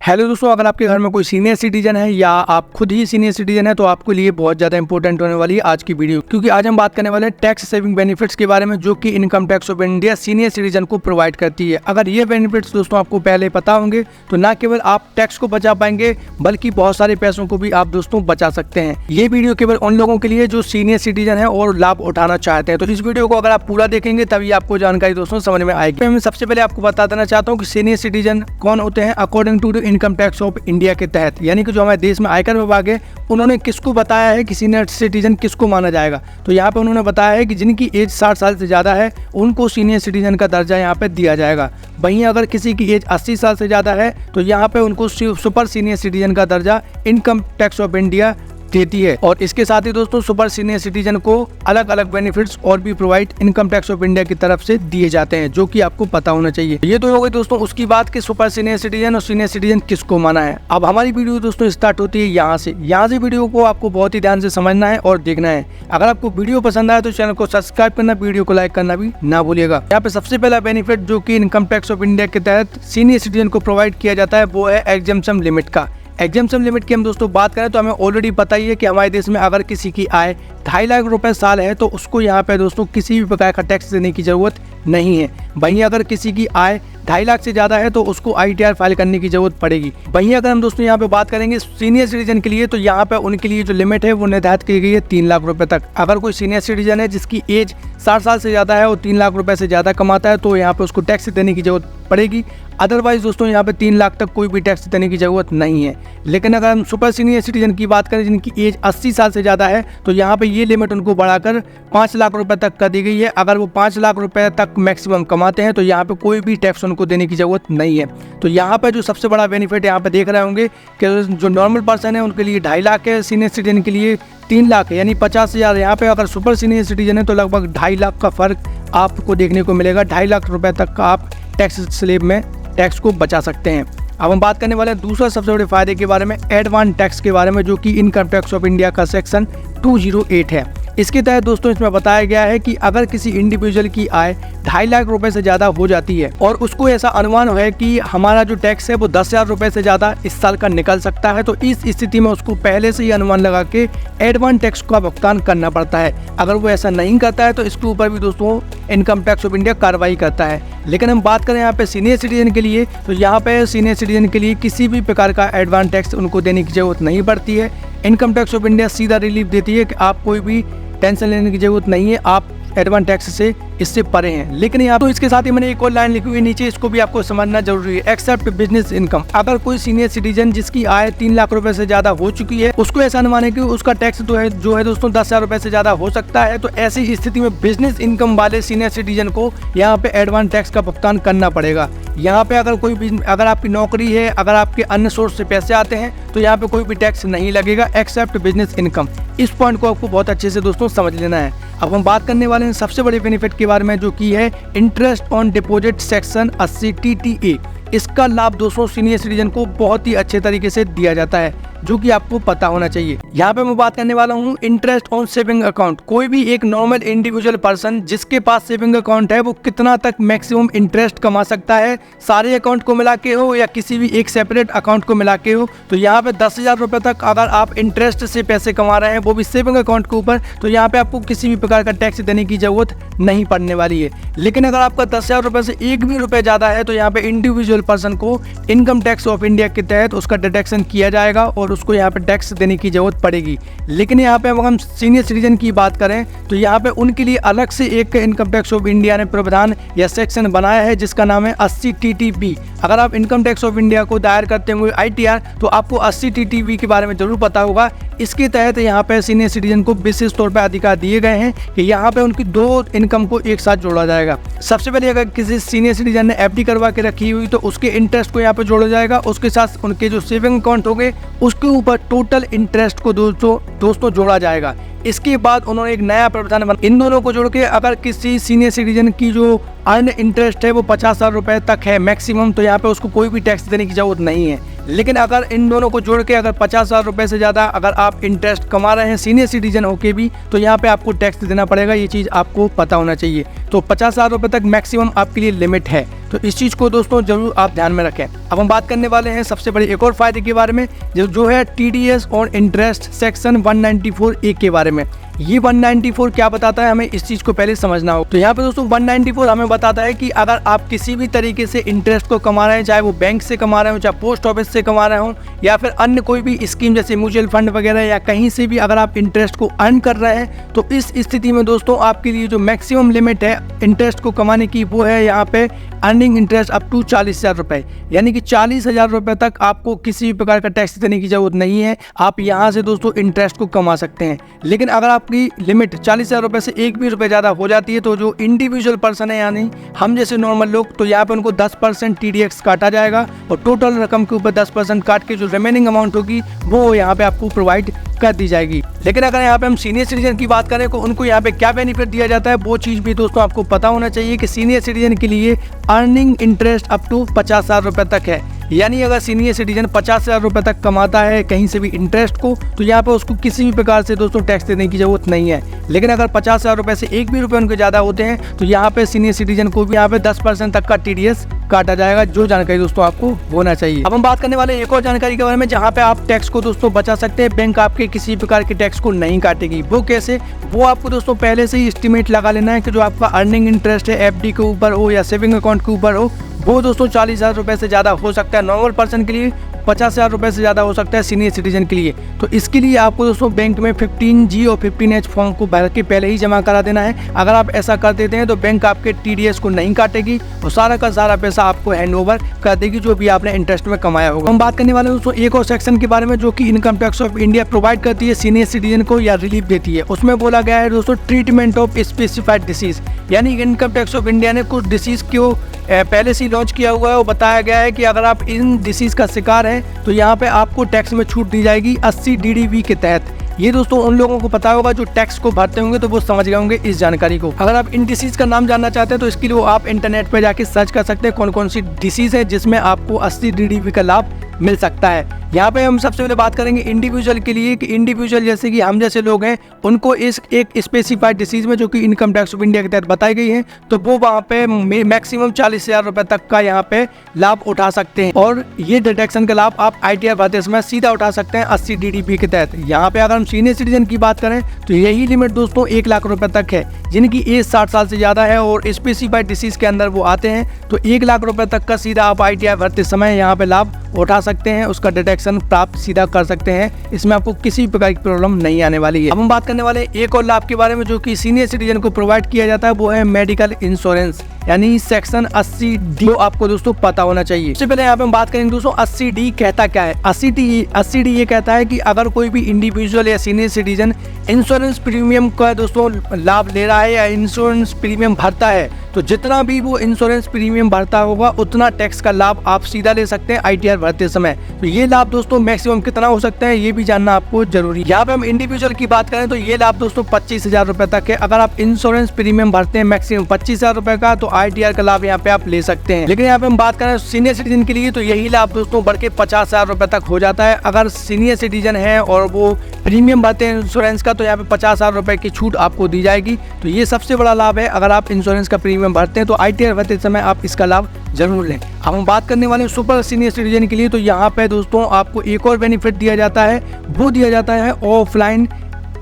Hello दोस्तों, अगर आपके घर में कोई सीनियर सिटीजन है या आप खुद ही सीनियर सिटीजन है तो आपके लिए बहुत ज़्यादा इंपॉर्टेंट होने वाली है आज की वीडियो, क्योंकि आज हम बात करने वाले हैं टैक्स सेविंग बेनिफिट्स के बारे में जो कि income tax of India senior citizen को प्रोवाइड करती है। अगर ये बेनिफिट्स दोस्तों आपको पहले पता होंगे तो न केवल आप टैक्स को बचा पाएंगे बल्कि बहुत सारे पैसों को भी आप दोस्तों बचा सकते हैं। ये वीडियो केवल उन लोगों के लिए जो सीनियर सिटीजन है और लाभ उठाना चाहते हैं, तो इस वीडियो को अगर आप पूरा देखेंगे तभी आपको जानकारी दोस्तों समझ में आएगी। मैं सबसे पहले आपको बता देना चाहता हूँ कि सीनियर सिटीजन कौन होते हैं according to the income tax of India के तहत, यानी कि जो हमारे देश में आयकर विभाग है उन्होंने किसको बताया है कि सीनियर सिटीजन किसको माना जाएगा। तो यहाँ पे उन्होंने बताया है कि जिनकी एज 60 साल से ज़्यादा है उनको सीनियर सिटीजन का दर्जा यहाँ पे दिया जाएगा। वहीं अगर किसी की एज 80 साल से ज़्यादा है तो यहाँ पे उनको सुपर सीनियर सिटीजन का दर्जा इनकम टैक्स ऑफ इंडिया देती है। और इसके साथ ही दोस्तों सुपर सीनियर सिटीजन को अलग अलग बेनिफिट्स और भी provide income tax of India की तरफ से दिए जाते हैं, जो कि आपको पता होना चाहिए। ये तो हो गई दोस्तों उसकी बात कि सुपर सीनियर सिटीजन और सीनियर सिटीजन किसको माना है। अब हमारी वीडियो दोस्तों स्टार्ट होती है यहाँ से वीडियो को आपको बहुत ही ध्यान से समझना है और देखना है। अगर आपको वीडियो पसंद आए तो चैनल को सब्सक्राइब करना, वीडियो को लाइक करना भी ना भूलिएगा। यहाँ पे सबसे पहला बेनिफिट जो कि इनकम टैक्स ऑफ इंडिया के तहत सीनियर सिटीजन को प्रोवाइड किया जाता है वो है एग्जेम्पशन लिमिट का। एग्जेम्पशन लिमिट की हम दोस्तों बात करें तो हमें ऑलरेडी पता ही है कि हमारे देश में अगर किसी की आय 2.5 लाख रुपए साल है तो उसको यहाँ पे दोस्तों किसी भी प्रकार का टैक्स देने की जरूरत नहीं है। वहीं अगर किसी की आय 2.5 लाख से ज़्यादा है तो उसको ITR फाइल करने की जरूरत पड़ेगी। वहीं अगर हम दोस्तों यहाँ पे बात करेंगे सीनियर सिटीजन के लिए तो यहाँ पे उनके लिए जो लिमिट है वो निर्धारित की गई है 3 लाख रुपए तक। अगर कोई सीनियर सिटीजन है जिसकी एज 60 साल से ज़्यादा है और 3 लाख रुपए से ज़्यादा कमाता है तो यहाँ पे उसको टैक्स देने की जरूरत पड़ेगी। अदरवाइज दोस्तों यहाँ पे 3 लाख तक कोई भी टैक्स देने की जरूरत नहीं है। लेकिन अगर हम सुपर सीनियर सिटीजन की बात करें जिनकी एज 80 साल से ज़्यादा है तो यहाँ पे ये लिमिट उनको बढ़ाकर 5 लाख रुपए तक कर दी गई है। अगर वो 5 लाख रुपए तक मैक्सिमम कमाते हैं तो यहाँ पे कोई भी टैक्स उनको देने की जरूरत नहीं है। तो यहाँ पे जो सबसे बड़ा बेनिफिट यहाँ पे देख रहे होंगे कि जो नॉर्मल पर्सन है उनके लिए 2.5 लाख है, सीनियर सिटीजन के लिए 3 लाख है, यानी 50,000। यहाँ पे अगर सुपर सीनियर सिटीजन है तो लगभग 2.5 लाख का फर्क आपको देखने को मिलेगा। 2.5 लाख रुपए तक का आप टैक्स स्लैब में टैक्स को बचा सकते हैं। अब हम बात करने वाले हैं दूसरा सबसे बड़े फायदे के बारे में, एडवांस टैक्स के बारे में, जो कि इनकम टैक्स ऑफ इंडिया का सेक्शन 208 है। इसके तहत दोस्तों इसमें बताया गया है कि अगर किसी इंडिविजुअल की आय 2.5 लाख रुपए से ज़्यादा हो जाती है और उसको ऐसा अनुमान है कि हमारा जो टैक्स है वो 10,000 रुपए से ज़्यादा इस साल का निकल सकता है, तो इस स्थिति में उसको पहले से ही अनुमान लगा के एडवांस टैक्स का भुगतान करना पड़ता है। अगर वो ऐसा नहीं करता है तो इसके ऊपर भी दोस्तों इनकम टैक्स ऑफ इंडिया कार्रवाई करता है। लेकिन हम बात करें यहाँ पे सीनियर सिटीजन के लिए तो यहाँ पे सीनियर सिटीजन के लिए किसी भी प्रकार का एडवांस टैक्स उनको देने की जरूरत नहीं पड़ती है। इनकम टैक्स ऑफ इंडिया सीधा रिलीफ देती है कि आप कोई भी टेंशन लेने की जरूरत नहीं है, आप एडवांस टैक्स से इससे परे हैं। लेकिन यहाँ तो इसके साथ ही मैंने एक और लाइन लिखी हुई नीचे, इसको भी आपको समझना जरूरी है। एक्सेप्ट बिजनेस इनकम, अगर कोई सीनियर सिटीजन जिसकी आय 3 लाख रुपए से ज्यादा हो चुकी है उसको ऐसा अनुमान है कि उसका टैक्स जो है दोस्तों 10,000 रुपए से ज्यादा हो सकता है, तो ऐसी स्थिति में बिजनेस इनकम वाले सीनियर सिटीजन को यहाँ पे एडवांस टैक्स का भुगतान करना पड़ेगा। यहाँ पे अगर आपकी नौकरी है, अगर आपके अन्य सोर्स से पैसे आते हैं तो यहाँ पे कोई भी टैक्स नहीं लगेगा एक्सेप्ट बिजनेस इनकम। इस पॉइंट को आपको बहुत अच्छे से दोस्तों समझ लेना है। अब हम बात करने वाले हैं सबसे बड़े बेनिफिट के बारे में, जो की है interest on deposit section 80 TTA। इसका लाभ दोस्तों सीनियर सिटीजन को बहुत ही अच्छे तरीके से दिया जाता है, जो कि आपको पता होना चाहिए। यहाँ पे मैं बात करने वाला हूँ इंटरेस्ट ऑन सेविंग अकाउंट। कोई भी एक नॉर्मल इंडिविजुअल पर्सन जिसके पास सेविंग अकाउंट है वो कितना तक मैक्सिमम इंटरेस्ट कमा सकता है, सारे अकाउंट को मिला के हो या किसी भी एक सेपरेट अकाउंट को मिला के हो। तो यहाँ पे 10,000 रुपए तक अगर आप इंटरेस्ट से पैसे कमा रहे हैं वो भी सेविंग अकाउंट के ऊपर, तो यहाँ पे आपको किसी भी प्रकार का टैक्स देने की जरूरत नहीं पड़ने वाली है। लेकिन अगर आपका 10,000 रुपए से एक भी रुपए ज्यादा है तो यहाँ पे इंडिविजुअल पर्सन को इनकम टैक्स ऑफ इंडिया के तहत उसका डिडक्शन किया जाएगा और उसको यहाँ पे टैक्स देने की जरूरत पड़ेगी। लेकिन यहाँ पे अगर हम सीनियर सिटीजन की बात करें तो यहाँ पे उनके लिए अलग से एक इनकम टैक्स ऑफ इंडिया ने प्रावधान या सेक्शन बनाया है जिसका नाम है 80 TTB। अगर आप इनकम टैक्स ऑफ इंडिया को दायर करते हुए ITR तो आपको 80 TTB के बारे में जरूर पता होगा। इसके तहत यहाँ पे सीनियर सिटीजन को विशेष तौर पर अधिकार दिए गए हैं कि यहाँ पे उनकी 2 इनकम को एक साथ जोड़ा जाएगा। सबसे पहले अगर किसी सीनियर सिटीजन ने FD करवा के रखी हुई तो उसके इंटरेस्ट को यहाँ पे जोड़ा जाएगा, उसके साथ उनके जो सेविंग अकाउंट होंगे उसके ऊपर टोटल इंटरेस्ट को दोस्तों जोड़ा जाएगा। इसके बाद उन्होंने एक नया प्रावधान बना, इन दोनों को जोड़ के अगर किसी सीनियर सिटीजन की जो अर्न इंटरेस्ट है वो 50,000 रुपए तक है मैक्सिमम, तो यहाँ पे उसको कोई भी टैक्स देने की जरूरत नहीं है। लेकिन अगर इन दोनों को जोड़ के अगर 50,000 रुपए से ज़्यादा अगर आप इंटरेस्ट कमा रहे हैं सीनियर सिटीजन होके भी, तो यहाँ पे आपको टैक्स देना पड़ेगा। ये चीज़ आपको पता होना चाहिए। तो 50,000 रुपये तक मैक्सिमम आपके लिए लिमिट है। तो इस चीज़ को दोस्तों जरूर आप ध्यान में रखें। अब हम बात करने वाले हैं सबसे बड़े एक और फायदे के बारे में, जो है TDS और इंटरेस्ट सेक्शन 194A के बारे में। ये 194 क्या बताता है, हमें इस चीज़ को पहले समझना हो। तो यहाँ पे दोस्तों 194 हमें बताता है कि अगर आप किसी भी तरीके से इंटरेस्ट को कमा रहे हैं, चाहे वो बैंक से कमा रहे हो, चाहे पोस्ट ऑफिस से कमा रहे हो, या फिर अन्य कोई भी स्कीम जैसे म्यूचुअल फंड वगैरह, या कहीं से भी अगर आप इंटरेस्ट को अर्न कर रहे हैं, तो इस स्थिति में दोस्तों आपके लिए जो मैक्सिमम लिमिट है इंटरेस्ट को कमाने की, वो है यहाँ पे अर्निंग इंटरेस्ट अप टू 40,000 रुपये। यानी कि 40,000 रुपये तक आपको किसी भी प्रकार का टैक्स देने की जरूरत नहीं है। आप यहाँ से दोस्तों इंटरेस्ट को कमा सकते हैं। लेकिन अगर आपकी लिमिट 40,000 रुपये से एक भी रुपये ज़्यादा हो जाती है, तो जो इंडिविजुअल पर्सन है यानी हम जैसे नॉर्मल लोग, तो यहाँ पे उनको 10% TDS काटा जाएगा और टोटल रकम के ऊपर 10% काट के जो रिमेनिंग अमाउंट होगी वो यहाँ पे आपको प्रोवाइड कर दी जाएगी। लेकिन अगर यहाँ पे हम सीनियर सिटीजन की बात करें तो उनको यहाँ पे क्या बेनिफिट दिया जाता है, वो चीज़ भी दोस्तों आपको पता होना चाहिए कि सीनियर सिटीजन के लिए अर्निंग इंटरेस्ट अप टू 50,000 रुपये तक है। यानी अगर सीनियर सिटीजन 50,000 रुपये तक कमाता है कहीं से भी इंटरेस्ट को, तो यहाँ पे उसको किसी भी प्रकार से दोस्तों टैक्स देने की जरूरत नहीं है। लेकिन अगर 50,000 रुपये से एक भी रुपये उनके ज़्यादा होते हैं, तो यहाँ पे सीनियर सिटीजन को भी यहाँ पे 10% तक का TDS काटा जाएगा। जो जानकारी दोस्तों आपको होना चाहिए। अब हम बात करने वाले एक और जानकारी के बारे में, जहाँ पे आप टैक्स को दोस्तों बचा सकते हैं। बैंक आपके किसी प्रकार के टैक्स को नहीं काटेगी। वो कैसे, वो आपको दोस्तों पहले से ही एस्टिमेट लगा लेना है कि जो आपका अर्निंग इंटरेस्ट है FD के ऊपर हो या सेविंग अकाउंट के ऊपर हो, वो दोस्तों 40,000 रुपये से ज़्यादा हो सकता है नॉर्मल पर्सन के लिए, 50,000 रुपये से ज़्यादा हो सकता है सीनियर सिटीजन के लिए। तो इसके लिए आपको दोस्तों बैंक में 15G और 15H फॉर्म को भर के पहले ही जमा करा देना है। अगर आप ऐसा कर देते हैं तो बैंक आपके TDS को नहीं काटेगी और सारा का सारा पैसा आपको हैंड ओवर कर देगी जो भी आपने इंटरेस्ट में कमाया होगा। हम बात करने वाले दोस्तों एक और सेक्शन के बारे में, जो कि income tax of India provide करती है सीनियर सिटीजन को या रिलीफ देती है। उसमें बोला गया है दोस्तों ट्रीटमेंट ऑफ स्पेसिफाइड डिसीज, यानी इनकम टैक्स ऑफ इंडिया ने कुछ डिसीज को पहले से लॉन्च किया हुआ है। वो बताया गया है कि अगर आप इन डिसीज का शिकार हैं तो यहाँ पे आपको टैक्स में छूट दी जाएगी 80 DDV के तहत। ये दोस्तों उन लोगों को पता होगा जो टैक्स को भरते होंगे, तो वो समझ गए होंगे इस जानकारी को। अगर आप इन डिसीज का नाम जानना चाहते हैं तो इसके लिए आप इंटरनेट पर जाके सर्च कर सकते हैं कौन कौन सी डिसीज है जिसमें आपको 80 DDV का लाभ मिल सकता है। यहाँ पे हम सबसे पहले बात करेंगे इंडिविजुअल के लिए, कि इंडिविजुअल जैसे कि हम जैसे लोग हैं उनको इस एक स्पेसिफाइड डिसीज में, जो कि इनकम टैक्स ऑफ इंडिया के तहत बताई गई है, तो वो वहाँ पे मैक्सिमम 40,000 रुपये तक का यहाँ पे लाभ उठा सकते हैं। और ये डिडक्शन का लाभ आप ITR भरते समय सीधा उठा सकते हैं 80 DDV के तहत। यहाँ पे अगर हम सीनियर सिटीजन की बात करें तो यही लिमिट दोस्तों 1 लाख रुपए तक है। जिनकी एज 60 साल से ज़्यादा है और स्पेसिफाइड डिसीज के अंदर वो आते हैं, तो 1 लाख रुपए तक का सीधा आप ITR भरते समय यहाँ पे लाभ उठा सकते हैं, उसका डिडक्शन प्राप्त सीधा कर सकते हैं। इसमें आपको किसी भी प्रकार की प्रॉब्लम नहीं आने वाली है। अब हम बात करने वाले एक और लाभ के बारे में, जो कि सीनियर सिटीजन को प्रोवाइड किया जाता है, वो है मेडिकल इंश्योरेंस, यानी सेक्शन 80D आपको दोस्तों पता होना चाहिए। सबसे पहले यहाँ पे हम बात करेंगे दोस्तों 80D कहता क्या है। 80D ये कहता है कि अगर कोई भी इंडिविजुअल या सीनियर सिटीजन इंश्योरेंस प्रीमियम का दोस्तों लाभ ले रहा है या इंश्योरेंस प्रीमियम भरता है, तो जितना भी वो इंश्योरेंस प्रीमियम भरता होगा उतना टैक्स का लाभ आप सीधा ले सकते हैं ITR भरते समय। तो ये लाभ दोस्तों मैक्सिमम कितना हो सकता है ये भी जानना आपको जरूरी है। यहाँ पे हम इंडिविजुअल की बात करें तो ये लाभ दोस्तों 25,000 रुपए तक है। अगर आप इंश्योरेंस प्रीमियम भरते हैं मैक्सिमम 25,000 रुपए का, तो ITR का लाभ यहाँ पे आप ले सकते हैं। लेकिन यहाँ पे हम बात करें सीनियर सिटीजन के लिए, तो यही लाभ दोस्तों बढ़ के 50,000 रुपए तक हो जाता है। अगर सीनियर सिटीजन है और वो प्रीमियम भरते हैं इंश्योरेंस का, तो यहाँ पे 50,000 रुपए की छूट आपको दी जाएगी। तो ये सबसे बड़ा लाभ है। अगर आप इंश्योरेंस का प्रीमियम भरते हैं तो ITR भरते समय आप इसका लाभ जरूर लें। अब हम बात करने वाले सुपर सीनियर सिटीजन के लिए, तो यहाँ पे दोस्तों आपको एक और बेनिफिट दिया जाता है, वो दिया जाता है ऑफलाइन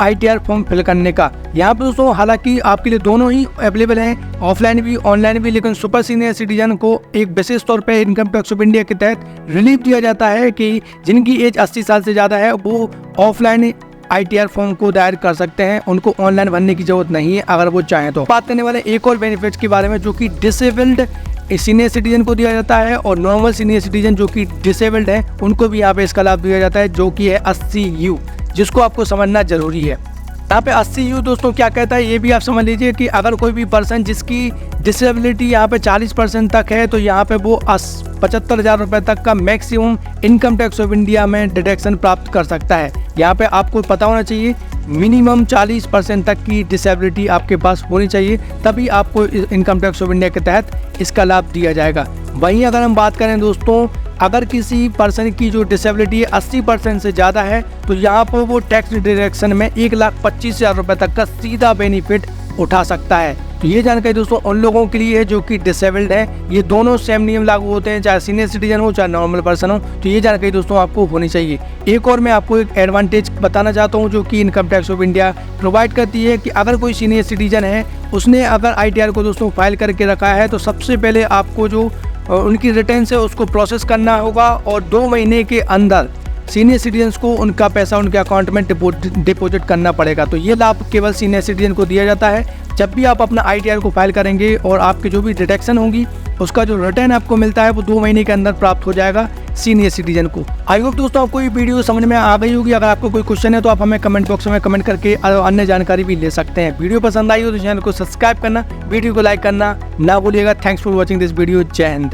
ITR फॉर्म फिल करने का। यहाँ पे दोस्तों हालांकि आपके लिए दोनों ही अवेलेबल हैं, ऑफलाइन भी ऑनलाइन भी, लेकिन सुपर सीनियर सिटीजन को एक विशेष तौर पे इनकम टैक्स ऑफ इंडिया के तहत रिलीफ दिया जाता है कि जिनकी एज 80 साल से ज़्यादा है वो ऑफलाइन ITR फॉर्म को दायर कर सकते हैं, उनको ऑनलाइन भरने की जरूरत नहीं है अगर वो चाहें तो। बात करने वाले एक और बेनिफिट के बारे में, जो कि डिसेबल्ड सीनियर सिटीजन को दिया जाता है और नॉर्मल सीनियर सिटीजन जो कि डिसेबल्ड है उनको भी यहाँ पे इसका लाभ दिया जाता है, जो कि है 80U, जिसको आपको समझना जरूरी है। यहाँ पे 80U दोस्तों क्या कहता है ये भी आप समझ लीजिए कि अगर कोई भी पर्सन जिसकी डिसेबिलिटी यहाँ पे 40% तक है, तो यहाँ पे वो 75,000 रुपये तक का maximum income tax of India में डिडक्शन प्राप्त कर सकता है। यहाँ पे आपको पता होना चाहिए मिनिमम 40% तक की डिसेबिलिटी आपके पास होनी चाहिए, तभी आपको इनकम टैक्स ऑफ इंडिया के तहत इसका लाभ दिया जाएगा। वहीं अगर हम बात करें दोस्तों, अगर किसी पर्सन की जो डिसेबिलिटी 80% से ज़्यादा है, तो यहाँ पर वो टैक्स डिडक्शन में 1,25,000 रुपये तक का सीधा बेनिफिट उठा सकता है। तो ये जानकारी दोस्तों उन लोगों के लिए है जो कि डिसेबल्ड है। ये दोनों सेम नियम लागू होते हैं, चाहे सीनियर सिटीजन हो चाहे नॉर्मल पर्सन हो। तो ये जानकारी दोस्तों आपको होनी चाहिए। एक और मैं आपको एक एडवांटेज बताना चाहता हूँ जो कि income tax of India provide करती है कि अगर कोई सीनियर सिटीजन है, उसने अगर ITR को दोस्तों फाइल करके रखा है, तो सबसे पहले आपको जो उनकी रिटर्न है उसको प्रोसेस करना होगा और 2 महीने के अंदर सीनियर सिटीजन्स को उनका पैसा उनके अकाउंट में डिपॉजिट करना पड़ेगा। तो ये लाभ केवल सीनियर सिटीजन को दिया जाता है। जब भी आप अपना ITR को फाइल करेंगे और आपकी जो भी डिडक्शन होंगी उसका जो रिटर्न आपको मिलता है वो 2 महीने के अंदर प्राप्त हो जाएगा सीनियर सिटीजन को। आई होप दोस्तों आपको ये वीडियो समझ में आ गई होगी। अगर आपको कोई क्वेश्चन है तो आप हमें कमेंट बॉक्स में कमेंट करके अन्य जानकारी भी ले सकते हैं। वीडियो पसंद आई हो तो चैनल को सब्सक्राइब करना, वीडियो को लाइक करना ना भूलिएगा। Thanks for watching this video. जय हिंद।